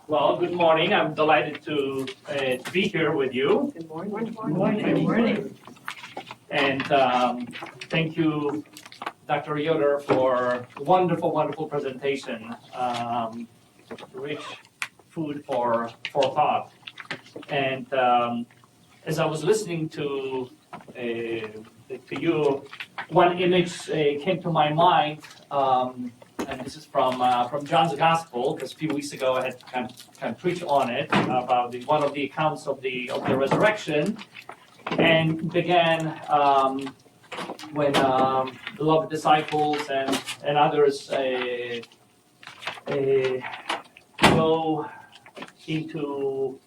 Well, good morning. I'm delighted to be here with you. Good morning. Good morning. And thank you, Dr. Yoder, for a wonderful, wonderful presentation. Rich food for thought. And as I was listening to you, one image came to my mind. And this is from John's Gospel, because a few weeks ago I had kind of preached on it about one of the accounts of the resurrection, and began when the beloved disciples and others go into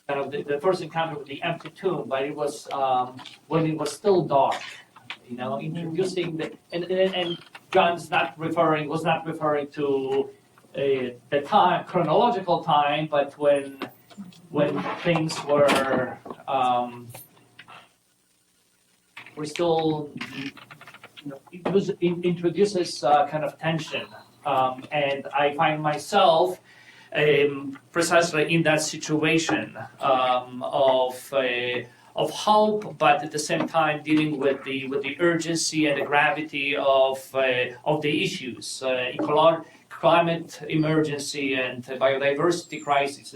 kind of the first encounter with the empty tomb, but it was when it was still dark. Introducing and John's was not referring to the time, chronological time, but when things were still, it introduces kind of tension, and I find myself precisely in that situation of hope, but at the same time dealing with the urgency and the gravity of the issues, climate emergency and biodiversity crisis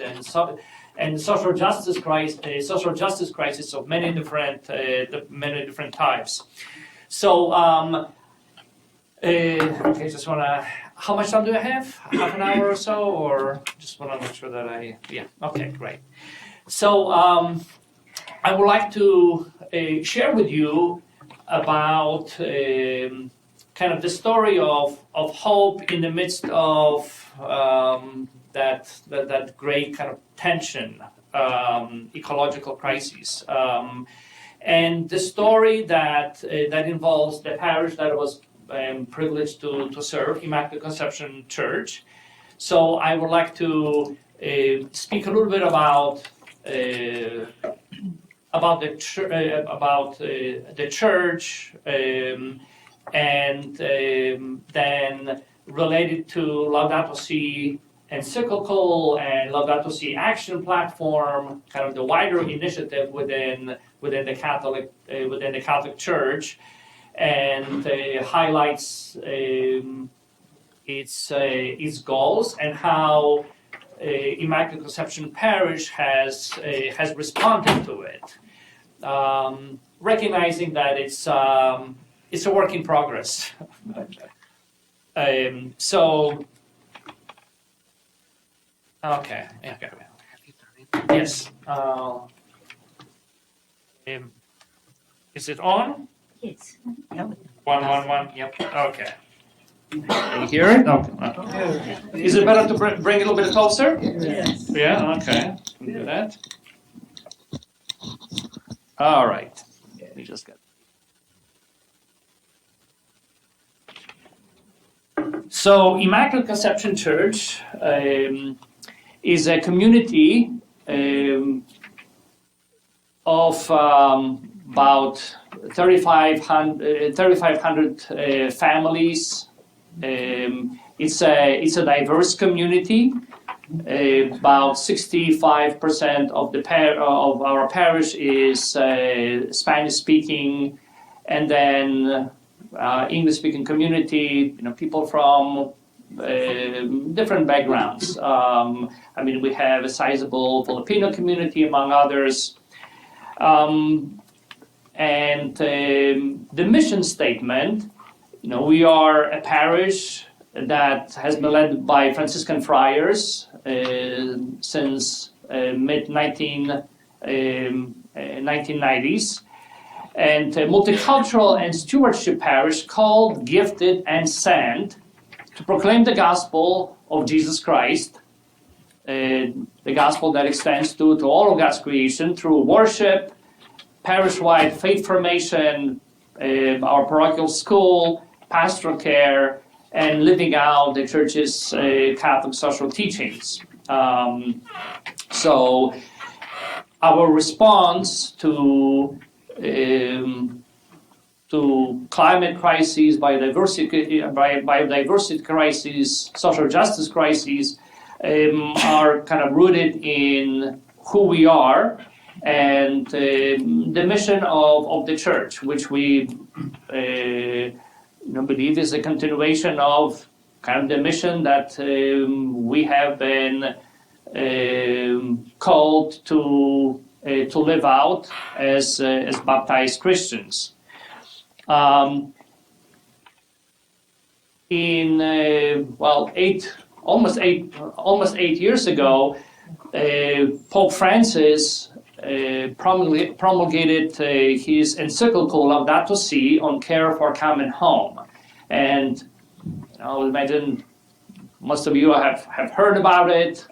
and social justice crisis of many different types. So okay, just wanna. How much time do I have? Half an hour or so, or just wanna make sure that okay, great. So. I would like to share with you about kind of the story of hope in the midst of that great kind of tension, ecological crisis, and the story that involves the parish that I was privileged to serve, Immaculate Conception Church. So I would like to speak a little bit about the church, and then related to Laudato Si encyclical and Laudato Si action platform, kind of the wider initiative within the Catholic Church, and highlights its goals and how Immaculate Conception Parish has responded to it, recognizing that it's a work in progress. So, okay, yes. Is it on? Yes. 111. Yep. Okay. Can you hear it? Okay. Is it better to bring it a little bit closer? Yes. Yeah, okay. Can do that. All right. We just got. So, Immaculate Conception Church is a community of about 3,500 families. It's a diverse community. About 65% of our parish is Spanish-speaking, and then English-speaking community. People from different backgrounds. We have a sizable Filipino community, among others. And the mission statement. We are a parish that has been led by Franciscan Friars since mid-1990s, and a multicultural and stewardship parish called, gifted, and sent to proclaim the gospel of Jesus Christ, the gospel that extends to all of God's creation through worship, parish-wide faith formation, our parochial school, pastoral care, and living out the Church's Catholic social teachings. So our response to climate crises, biodiversity crises, social justice crises, are kind of rooted in who we are and the mission of the church, which we believe is a continuation of kind of the mission that we have been called to live out as baptized Christians. Almost eight years ago, Pope Francis promulgated his encyclical Laudato Si on care for common home, and I would imagine most of you have heard about it.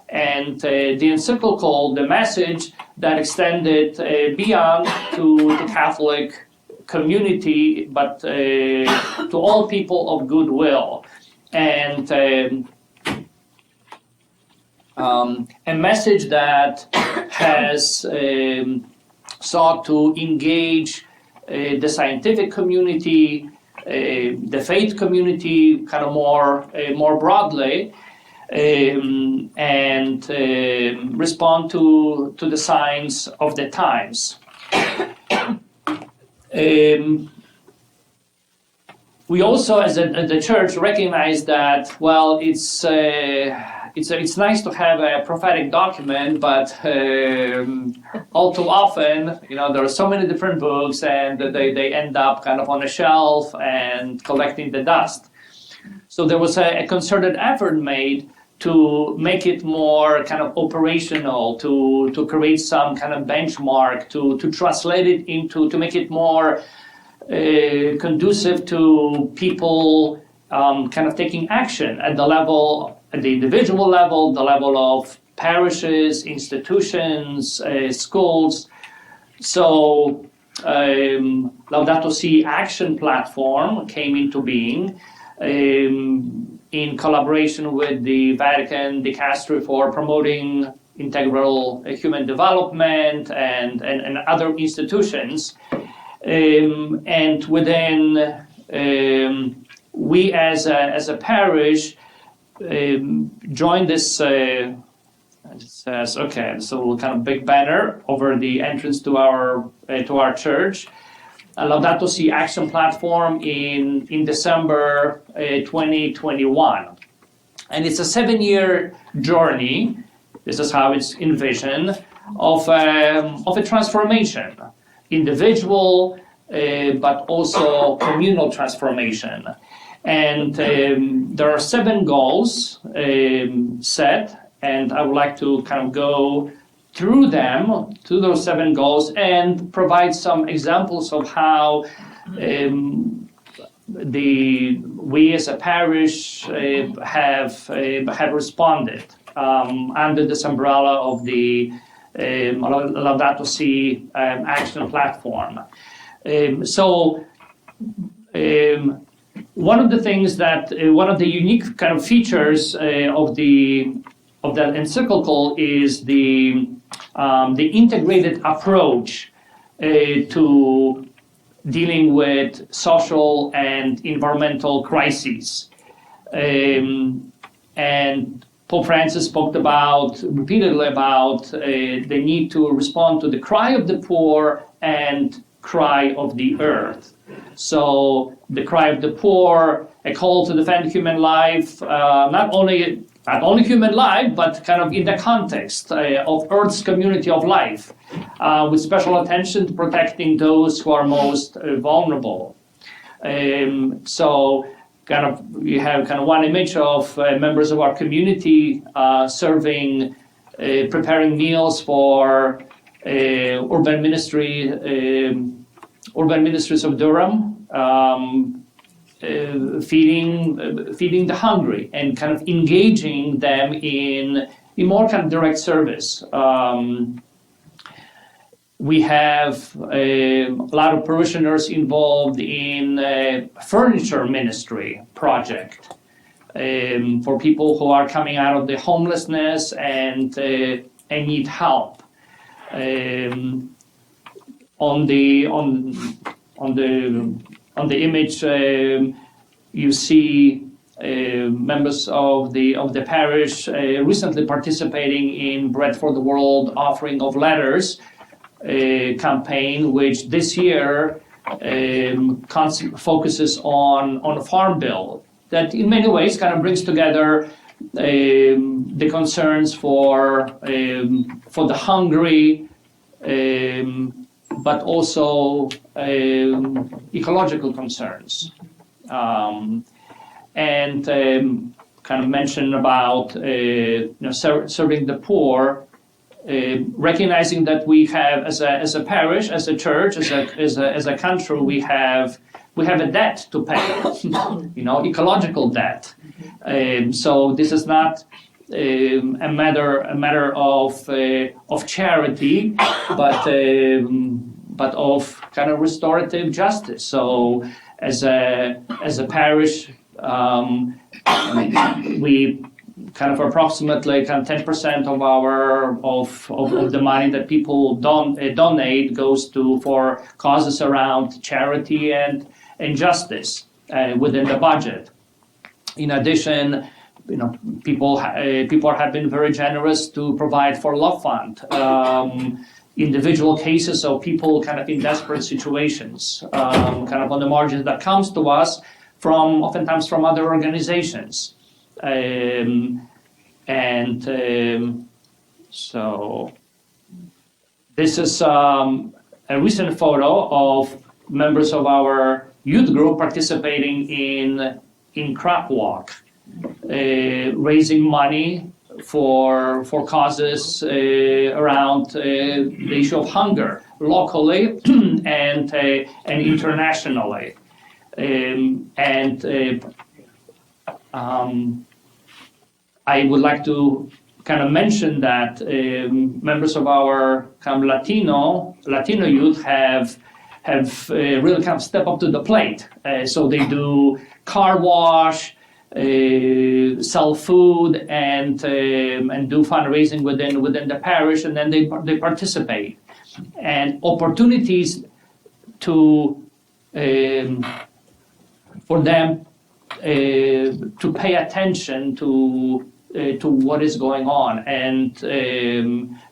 And the encyclical, the message that extended beyond to the Catholic community, but to all people of goodwill, and a message that has sought to engage the scientific community, the faith community, kind of more broadly, and respond to the signs of the times. We also, as the church, recognize that, well, it's nice to have a prophetic document, but all too often, there are so many different books, and they end up kind of on a shelf and collecting the dust. So there was a concerted effort made to make it more kind of operational, to create some kind of benchmark, to translate it into, to make it more conducive to people kind of taking action at the level, at the individual level, the level of parishes, institutions, schools. So Laudato Si Action Platform came into being in collaboration with the Vatican Dicastery for promoting integral human development and other institutions. And within, we as a parish joined this, it says, okay, so kind of big banner over the entrance to our church, a Laudato Si Action Platform in December 2021. And it's a 7-year journey, this is how it's envisioned, of a transformation. Individual, but also communal transformation. And there are 7 goals set, and I would like to kind of go through them, to those 7 goals, and provide some examples of how we as a parish have responded under this umbrella of the Laudato Si Action Platform. One of the things that, one of the unique kind of features of that encyclical is the integrated approach to dealing with social and environmental crises. And Pope Francis spoke repeatedly about the need to respond to the cry of the poor and cry of the earth. So the cry of the poor, a call to defend human life, not only human life, but kind of in the context of Earth's community of life, with special attention to protecting those who are most vulnerable. So kind of we have kind of one image of members of our community serving, preparing meals for urban ministries of Durham, feeding the hungry and kind of engaging them in more kind of direct service. We have a lot of parishioners involved in a furniture ministry project for people who are coming out of the homelessness and need help. On the image, you see members of the parish recently participating in Bread for the World offering of letters campaign, which this year focuses on a farm bill that in many ways kind of brings together the concerns for the hungry, but also ecological concerns. And kind of mention about serving the poor, recognizing that we have as a parish, as a church, as a country, we have a debt to pay, ecological debt. So this is not a matter of charity, but of kind of restorative justice. So as a parish, we kind of approximately 10% of the money that people donate goes for causes around charity and justice within the budget. In addition, people have been very generous to provide for Love Fund. Individual cases of people kind of in desperate situations, kind of on the margins, that comes to us oftentimes from other organizations. So this is a recent photo of members of our youth group participating in Crop Walk, raising money for causes around the issue of hunger locally and internationally. I would like to kind of mention that members of our kind of Latino youth have really kind of stepped up to the plate. So they do car wash, sell food, and do fundraising within the parish, and then they participate. And opportunities for them to pay attention to what is going on and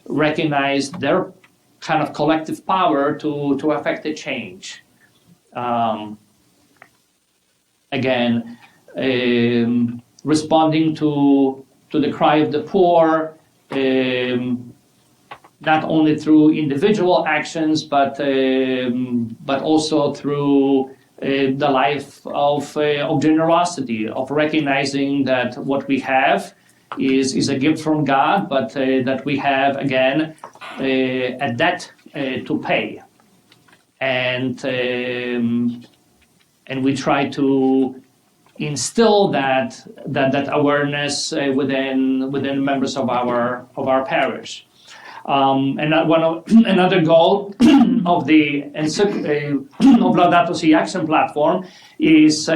recognize their kind of collective power to affect a change. Again, responding to the cry of the poor, not only through individual actions, but also through the life of generosity, of recognizing that what we have is a gift from God, but that we have, again, a debt to pay. And we try to instill that awareness within members of our parish. And another goal of the of Laudato Si Action platform is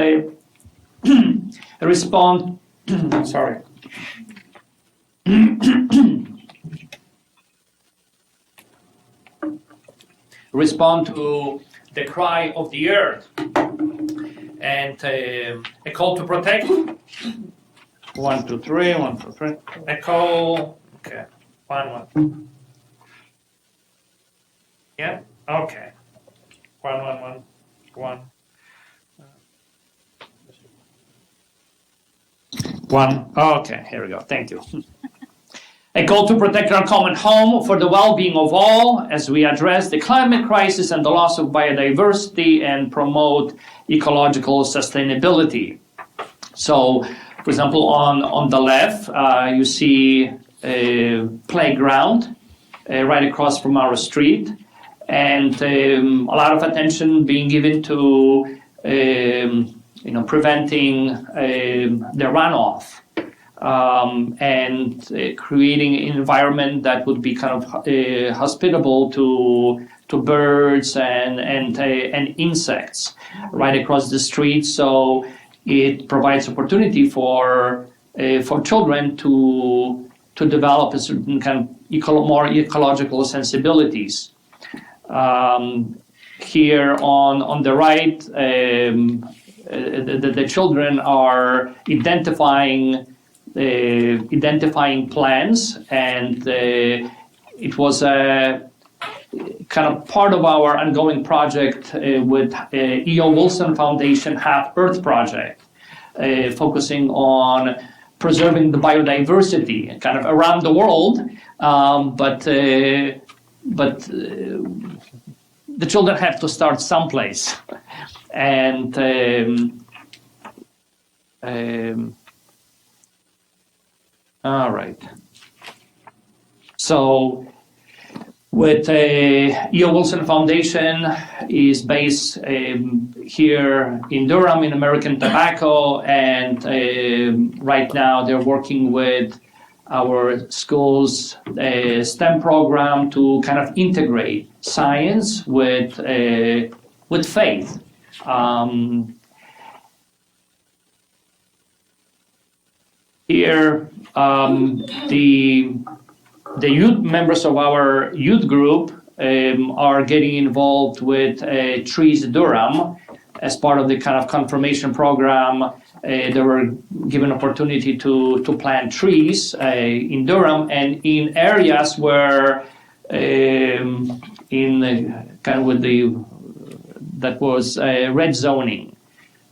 respond. Sorry. Respond to the cry of the earth and a call to protect. 1, 2, 3. 1, 2, 3. A call. Okay. 1. Yeah. Okay. 1. 1. Okay. Here we go. Thank you. A call to protect our common home for the well-being of all as we address the climate crisis and the loss of biodiversity and promote ecological sustainability. So, for example, on the left, you see a playground right across from our street, and a lot of attention being given to preventing the runoff. And creating an environment that would be kind of hospitable to birds and insects right across the street. So it provides opportunity for children to develop a certain kind of more ecological sensibilities. Here on the right, the children are identifying plans, and it was a kind of part of our ongoing project with E.O. Wilson Foundation Half Earth Project, focusing on preserving the biodiversity kind of around the world, but the children have to start someplace. And all right. So with E.O. Wilson Foundation is based here in Durham in American Tobacco, and right now they're working with our school's STEM program to kind of integrate science with faith. Here, the youth members of our youth group are getting involved with Trees Durham as part of the kind of confirmation program. They were given opportunity to plant trees in Durham and in areas where that was red zoning,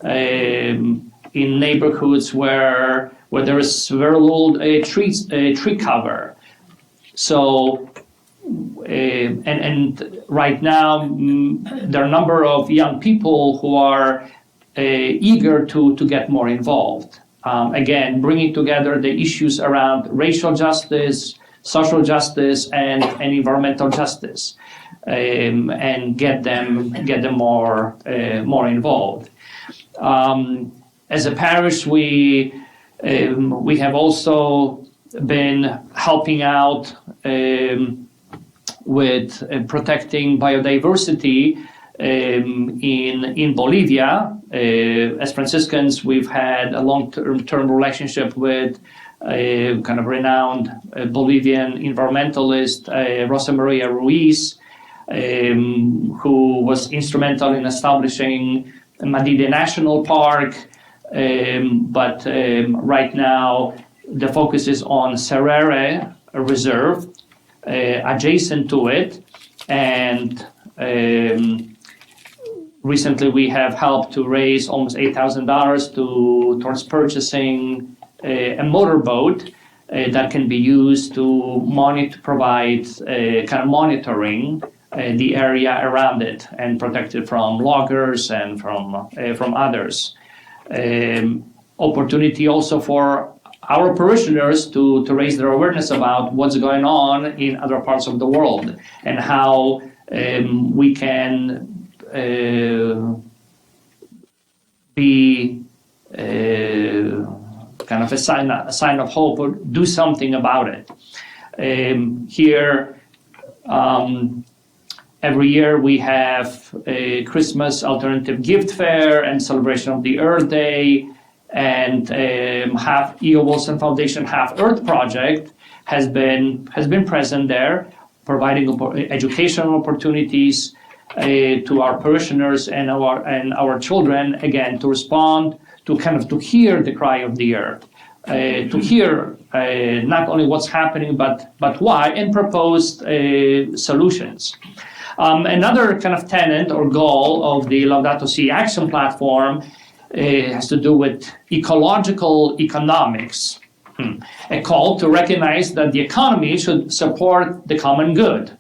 in neighborhoods where there is very little tree cover. So, and right now, there are a number of young people who are eager to get more involved. Again, bringing together the issues around racial justice, social justice, and environmental justice, and get them more involved. As a parish, we have also been helping out with protecting biodiversity in Bolivia. As Franciscans, we've had a long-term relationship with a kind of renowned Bolivian environmentalist, Rosa Maria Ruiz, who was instrumental in establishing Madide National Park. But right now, the focus is on Serere Reserve, adjacent to it, and recently we have helped to raise almost $8,000 towards purchasing a motorboat that can be used to provide kind of monitoring the area around it and protect it from loggers and from others. Opportunity also for our parishioners to raise their awareness about what's going on in other parts of the world and how we can be kind of a sign of hope or do something about it. Here, every year we have a Christmas alternative gift fair and celebration of the Earth Day. And half E.O. Wilson Foundation Half Earth Project has been present there, providing educational opportunities to our parishioners and our children, again, to respond to hear the cry of the earth, to hear not only what's happening but why, and propose solutions. Another kind of tenet or goal of the Laudato Si Action Platform has to do with ecological economics, a call to recognize that the economy should support the common good,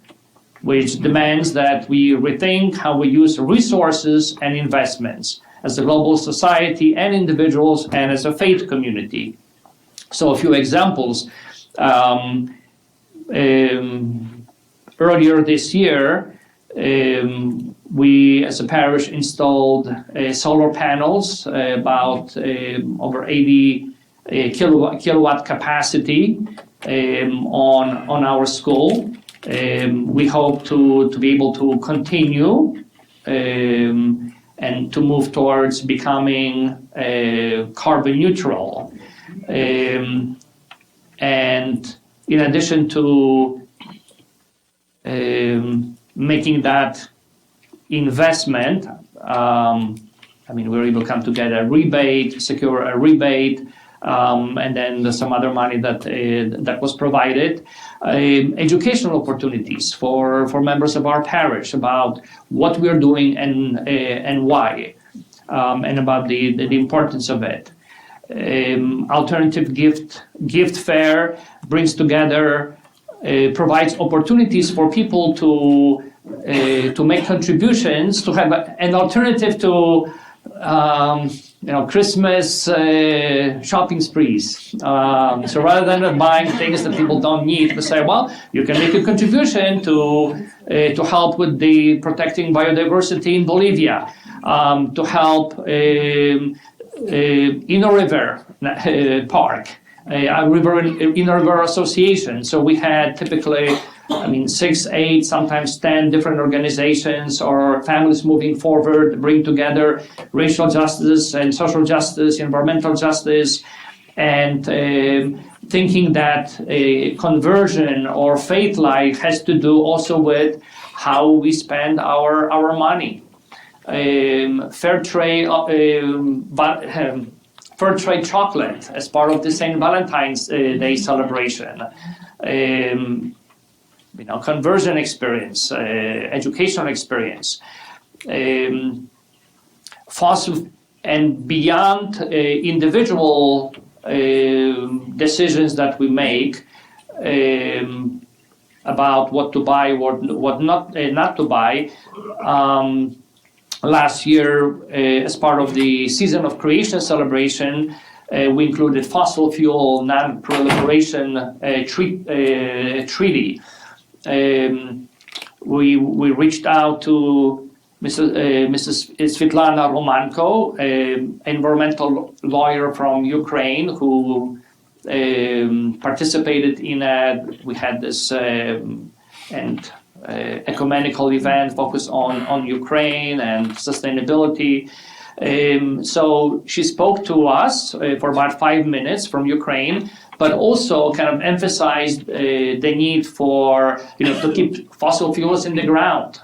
which demands that we rethink how we use resources and investments as a global society and individuals and as a faith community. So a few examples. Earlier this year, we as a parish installed solar panels, about over 80 kilowatt capacity on our school. We hope to be able to continue and to move towards becoming carbon neutral. And in addition to making that investment, we were able to come together, secure a rebate, and then there's some other money that was provided. Educational opportunities for members of our parish about what we are doing and why, and about the importance of it. Alternative gift fair brings together, provides opportunities for people to make contributions, to have an alternative to Christmas shopping sprees. So rather than buying things that people don't need, we say, well, you can make a contribution to help with the protecting biodiversity in Bolivia, to help Inner River Park, Inner River Association. So we had typically 6, 8, sometimes 10 different organizations or families moving forward, bring together racial justice and social justice, environmental justice, and thinking that a conversion or faith life has to do also with how we spend our money. Fair trade chocolate as part of the St. Valentine's Day celebration. Conversion experience, educational experience, fossil, and beyond individual decisions that we make about what to buy, what not to buy. Last year, as part of the Season of Creation celebration, we included fossil fuel non-proliferation treaty. We reached out to Mrs. Svetlana Romanko, environmental lawyer from Ukraine, who participated in we had this ecumenical event focused on Ukraine and sustainability. So she spoke to us for about 5 minutes from Ukraine, but also kind of emphasized the need for, to keep fossil fuels in the ground.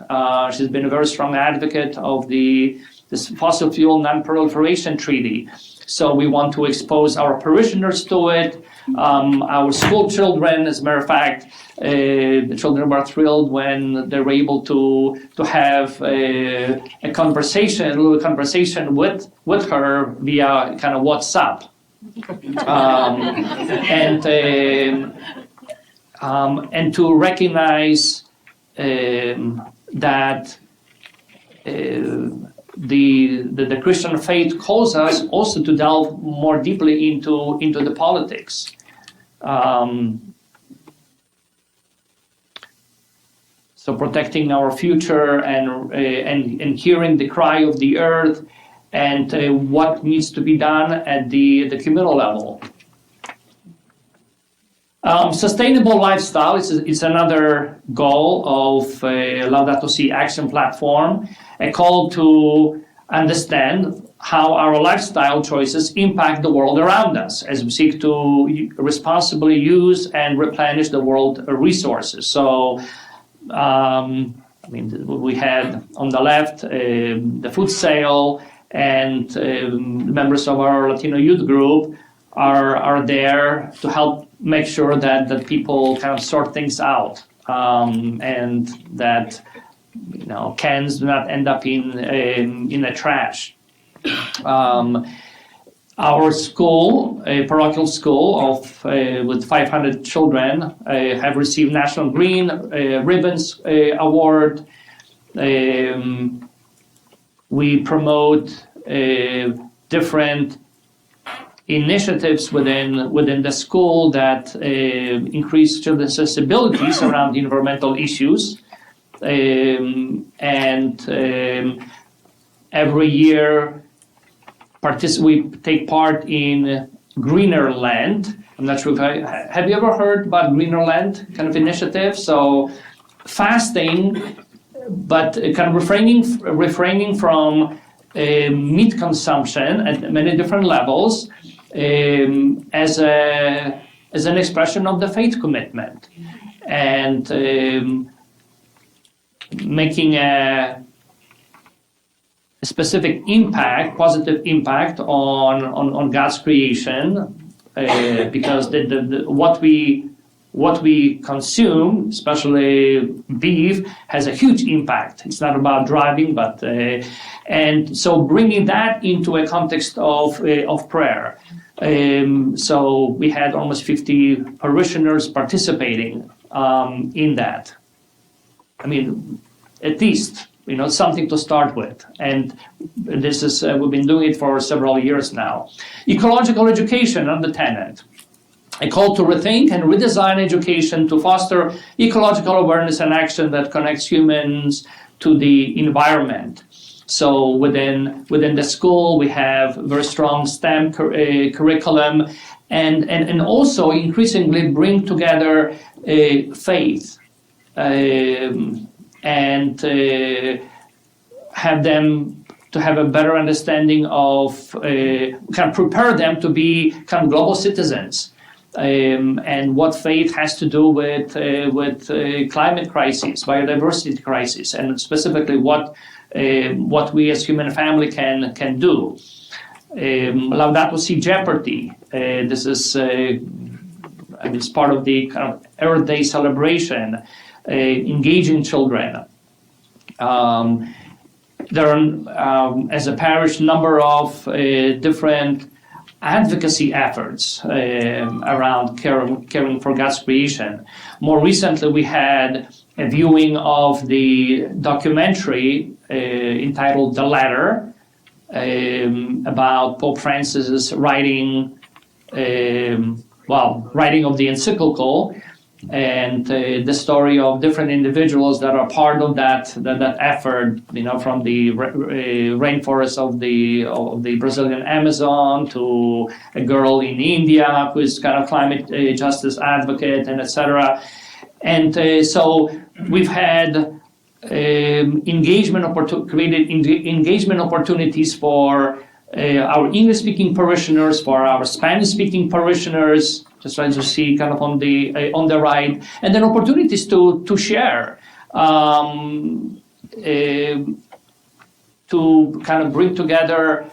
She's been a very strong advocate of this fossil fuel non-proliferation treaty. So we want to expose our parishioners to it. Our school children, as a matter of fact, the children were thrilled when they were able to have a little conversation with her via kind of WhatsApp. And to recognize that the Christian faith calls us also to delve more deeply into the politics. So protecting our future and hearing the cry of the earth, and what needs to be done at the communal level. Sustainable lifestyle is another goal of Laudato Si Action Platform, a call to understand how our lifestyle choices impact the world around us as we seek to responsibly use and replenish the world resources. So, we had on the left the food sale, and members of our Latino youth group are there to help make sure that people kind of sort things out, and that cans do not end up in the trash. Our school, a parochial school with 500 children, have received National Green Ribbons Award. We promote different initiatives within the school that increase children's sensibilities around environmental issues. Every year we take part in Greener Land. I'm not sure have you ever heard about Greener Land kind of initiative? So fasting, but kind of refraining from meat consumption at many different levels, as an expression of the faith commitment, and making specific impact, positive impact on God's creation, because what we consume, especially beef, has a huge impact. It's not about driving, but and so bringing that into a context of prayer. So we had almost 50 parishioners participating in that. I mean, at least, something to start with. And this is, we've been doing it for several years now. Ecological education, another tenet. A call to rethink and redesign education to foster ecological awareness and action that connects humans to the environment. So within the school, we have very strong STEM curriculum, and also increasingly bring together faith and have them to have a better understanding of, kind of prepare them to be kind of global citizens. And what faith has to do with climate crisis, biodiversity crisis, and specifically what we as human family can do. Laudato Si Jeopardy. This is it's part of the kind of Earth Day celebration. Engaging children. There are, as a parish, number of different advocacy efforts around caring for God's creation. More recently, we had a viewing of the documentary entitled The Letter, about Pope Francis's writing of the encyclical, and the story of different individuals that are part of that effort, from the rainforest of the Brazilian Amazon to a girl in India who is kind of climate justice advocate, and etc. And so we've had engagement opportunities for our English-speaking parishioners, for our Spanish-speaking parishioners, just trying to see kind of on the right, and then opportunities to share, to kind of bring together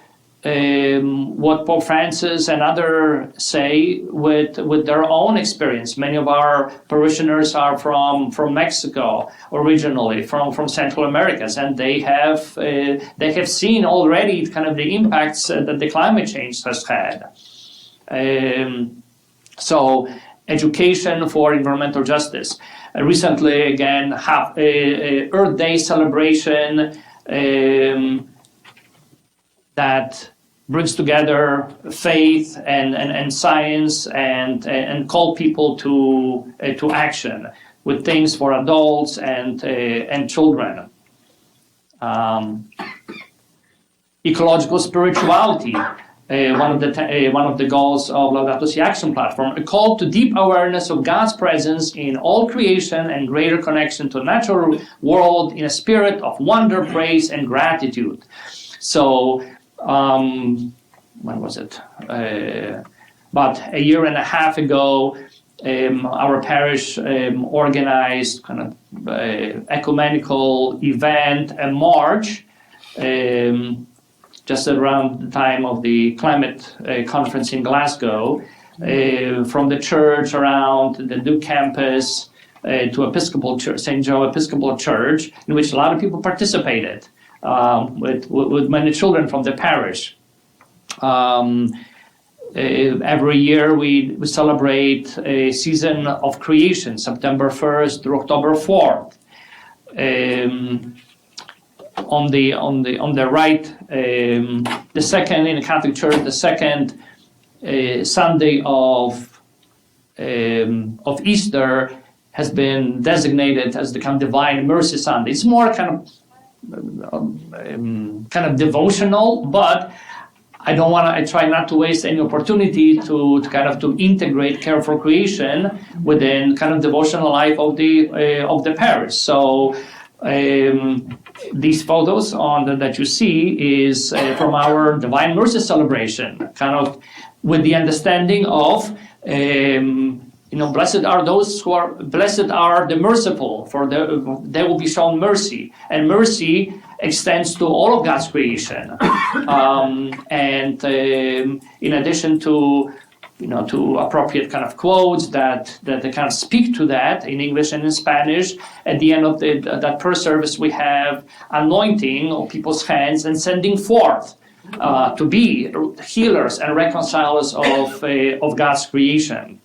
what Pope Francis and others say with their own experience. Many of our parishioners are from Mexico originally, from Central Americas, and they have seen already kind of the impacts that the climate change has had. So education for environmental justice. Recently, again, Earth Day celebration that brings together faith and science and call people to action with things for adults and children. Ecological spirituality. One of the goals of Laudato Si Action Platform, a call to deep awareness of God's presence in all creation and greater connection to the natural world in a spirit of wonder, praise, and gratitude. So, when was it? About a year and a half ago, our parish organized kind of ecumenical event, a march, just around the time of the climate conference in Glasgow, from the church around the Duke campus to Episcopal Church, St. Joe Episcopal Church, in which a lot of people participated, with many children from the parish. Every year we celebrate a season of creation, September 1st through October 4th. On the right, the second in the Catholic Church, the second Sunday of Easter has been designated as the kind of Divine Mercy Sunday. It's more kind of devotional, but I try not to waste any opportunity to integrate care for creation within kind of devotional life of the parish. So. These photos that you see is from our Divine Mercy celebration, kind of with the understanding of blessed are the merciful, for they will be shown mercy. And mercy extends to all of God's creation. In addition to appropriate kind of quotes that kind of speak to that in English and in Spanish, at the end of that prayer service we have anointing of people's hands and sending forth to be healers and reconcilers of God's creation.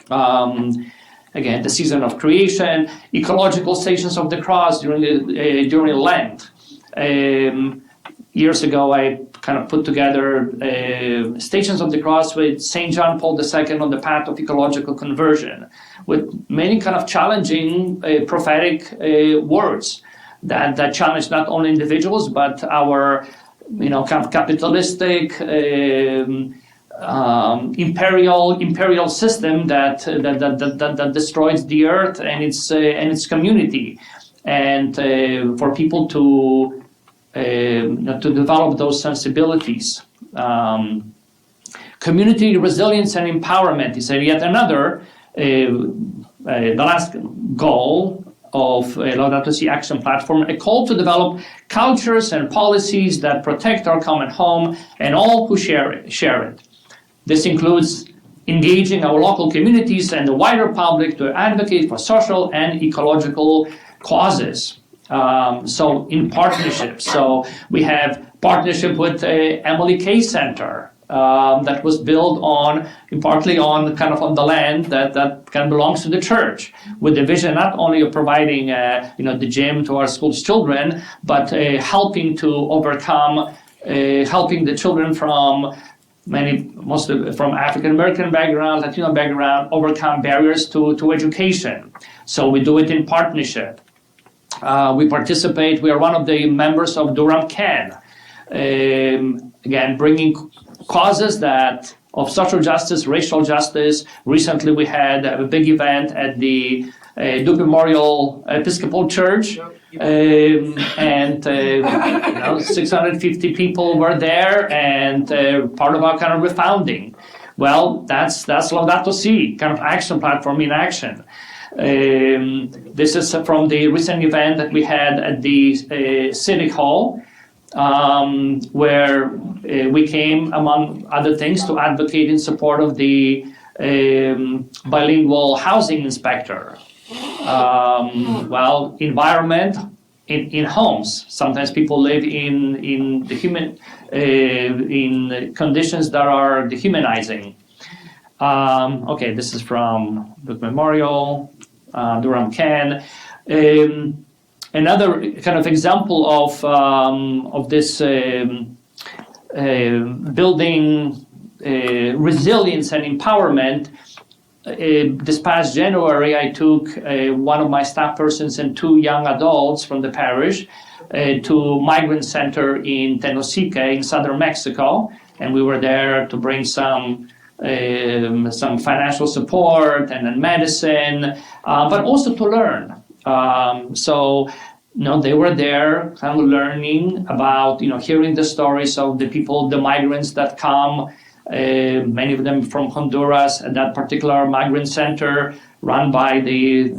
Again, the season of creation, ecological stations of the cross during Lent. Years ago, I kind of put together Stations of the Cross with St. John Paul II on the path of ecological conversion, with many kind of challenging prophetic words that challenge not only individuals but our kind of capitalistic imperial system that destroys the earth and its community, and for people to develop those sensibilities. Community resilience and empowerment is yet another, the last goal of Laudato Si Action Platform, a call to develop cultures and policies that protect our common home and all who share it. This includes engaging our local communities and the wider public to advocate for social and ecological causes. So in partnership, so we have partnership with Emily K Center that was built partly on the land that kind of belongs to the church, with the vision not only of providing the gym to our school's children, but helping to overcome, helping the children from mostly from African American background, Latino background, overcome barriers to education. So we do it in partnership. We participate. We are one of the members of Durham Catholic. Again, bringing causes of social justice, racial justice. Recently, we had a big event at the Duke Memorial Episcopal Church, and 650 people were there, and part of our kind of refounding. Well, that's Laudato Si, kind of action platform in action. This is from the recent event that we had at the Civic Hall, where we came, among other things, to advocate in support of the bilingual housing inspector. Environment in homes. Sometimes people live in conditions that are dehumanizing. This is from Duke Memorial, Durham Catholic. Another kind of example of this building resilience and empowerment. This past January, I took one of my staff persons and two young adults from the parish to migrant center in Tenosique in southern Mexico, and we were there to bring some financial support and then medicine, but also to learn. They were there kind of learning about, hearing the stories of the people, the migrants that come, many of them from Honduras, at that particular migrant center run by the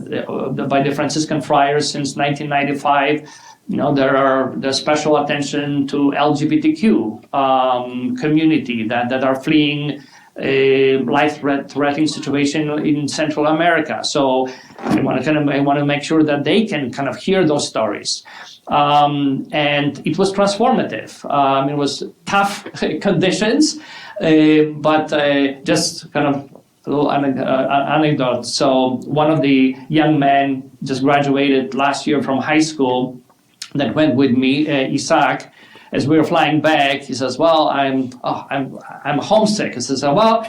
Franciscan Friars since 1995. There's special attention to LGBTQ community that are fleeing a life-threatening situation in Central America. So I want to make sure that they can kind of hear those stories. And it was transformative. It was tough conditions, but just kind of a little anecdote. So one of the young men just graduated last year from high school that went with me, Isaac. As we were flying back, he says, "Well, I'm homesick." He says, "Well,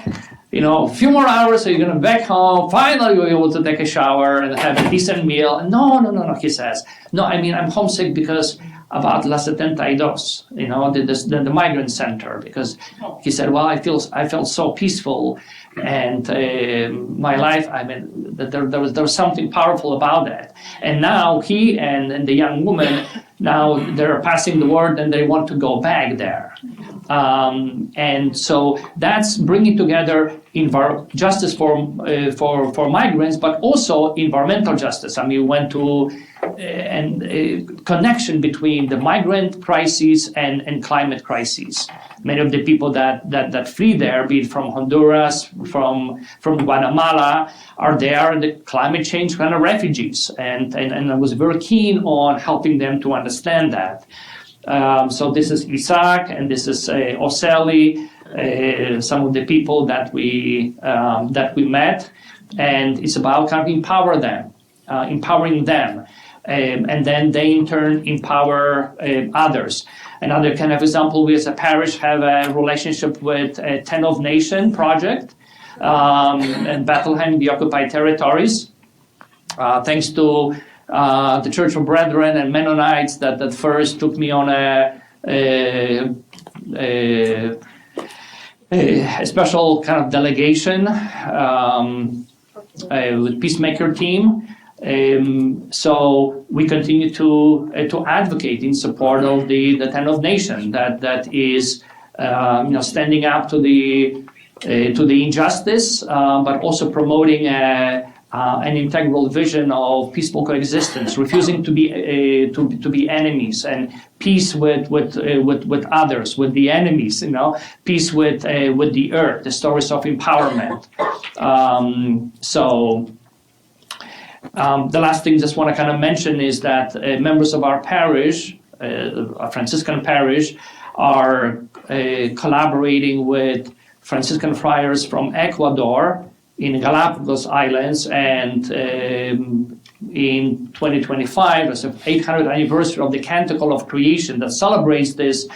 a few more hours, so you're going to back home. Finally, you'll be able to take a shower and have a decent meal." No, he says. "No, I'm homesick because about La 72, the migrant center, because," he said, "well, I felt so peaceful, and my life, there was something powerful about that." And now he and the young woman, now they're passing the word and they want to go back there. And so that's bringing together justice for migrants, but also environmental justice. I mean, we went to connection between the migrant crises and climate crises. Many of the people that flee there, be it from Honduras, from Guatemala, are there the climate change kind of refugees, and I was very keen on helping them to understand that. So this is Isaac, and this is Oseli, some of the people that we met, and it's about kind of empowering them, and then they in turn empower others. Another kind of example, we as a parish have a relationship with 10 of Nation project in Bethlehem, the occupied territories, thanks to the Church of Brethren and Mennonites that first took me on a special kind of delegation with Peacemaker team. So we continue to advocate in support of the 10 of Nation that is standing up to the injustice, but also promoting an integral vision of peaceful coexistence, refusing to be enemies, and peace with others, with the enemies, peace with the earth, the stories of empowerment. The last thing I just want to kind of mention is that members of our parish, a Franciscan parish, are collaborating with Franciscan friars from Ecuador in Galapagos Islands, and in 2025, as the 800th anniversary of the Canticle of Creation that celebrates this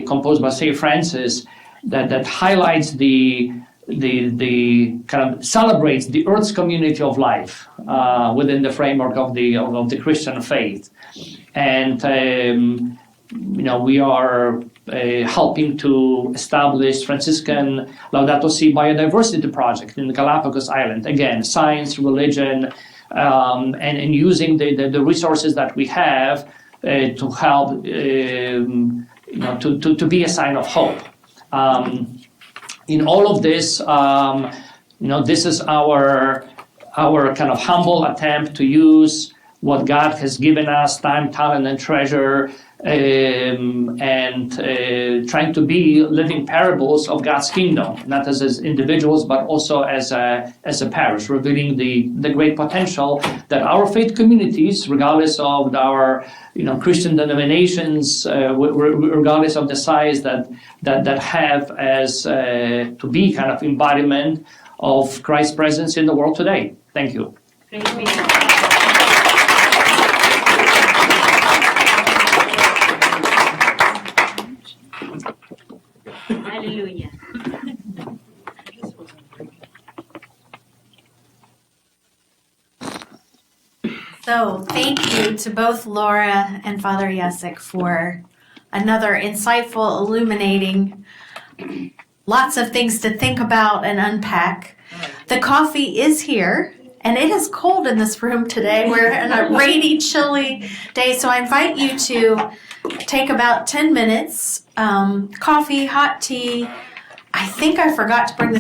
composed by St. Francis, that highlights the kind of celebrates the Earth's community of life within the framework of the Christian faith, and we are helping to establish Franciscan Laudato Si Biodiversity Project in the Galapagos Island. Again, science, religion, and using the resources that we have to help to be a sign of hope. In all of this, this is our kind of humble attempt to use what God has given us, time, talent, and treasure, and trying to be living parables of God's kingdom, not as individuals, but also as a parish, revealing the great potential that our faith communities, regardless of our Christian denominations, regardless of the size that have as to be kind of embodiment of Christ's presence in the world today. Thank you. Hallelujah. So thank you to both Laura and Father Jacek for another insightful, illuminating, lots of things to think about and unpack. The coffee is here, and it is cold in this room today. We're in a rainy, chilly day, so I invite you to take about 10 minutes, coffee, hot tea. I think I forgot to bring the